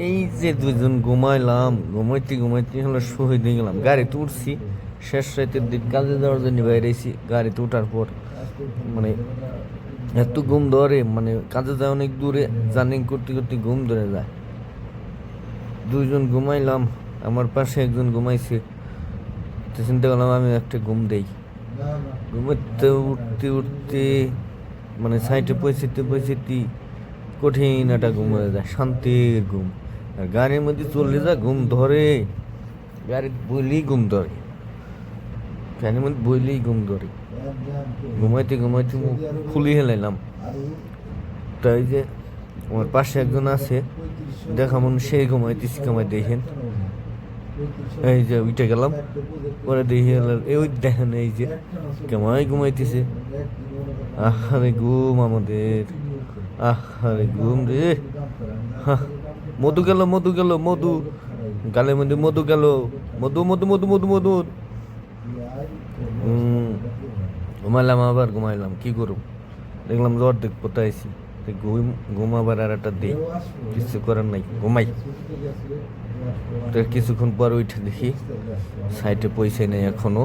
এই যে দুজন ঘুমাইলাম, ঘুমাইতে ঘুমাইতে হলো শহীদ হয়ে গেলাম। গাড়িতে উঠছি, শেষ রাতের দিন কাজে যাওয়ার জন্য বাইরেছি। গাড়িতে উঠার পর মানে এত ঘুম ধরে, মানে কাজে যায় অনেক দূরে, জার্নি করতে করতে ঘুম ধরে যায়। দুইজন ঘুমাইলাম, আমার পাশে একজন ঘুমাইছে। তো চিন্তা করলাম আমি একটা ঘুম দেই। ঘুমাইতে উঠতে উঠতে মানে সাইডে পৌঁছতে পৌঁছতে কঠিন একটা ঘুম হয়ে যায়, শান্তির ঘুম। আর গাড়ির মধ্যে চললে যা ঘুম ধরে, গাড়ি বইলেই ঘুম ধরে, গাড়ির মধ্যে বইলেই ঘুম ধরে। ঘুমাইতে ঘুমাইতে মুখ খুলি হেলাইলাম। তাই যে আমার পাশে একজন আছে, দেখা মন সেই ঘুমাইতেছি, কামাই দেখেন এই যে উঠে গেলাম। পরে দেখি ওই দেখেন এই যে কেমন ঘুমাইতেছে। আহারে ঘুম আমাদের, আহারে ঘুম রে। হ্যাঁ, মধু গেল, মধু গেল, মধু গালের মধ্যে মধু গেল, মধু মধু মধু মধু মধু। ঘুমাইলাম, আবার ঘুমাইলাম, কি করব। দেখলাম জ্বর দেখ কোথায়ছি, ঘুম ঘুমাবার আর একটা দিই, কিছু করার নাই, ঘুমাই। তো কিছুক্ষণ পর উঠে দেখি সাইটে পয়সা নেই এখনো।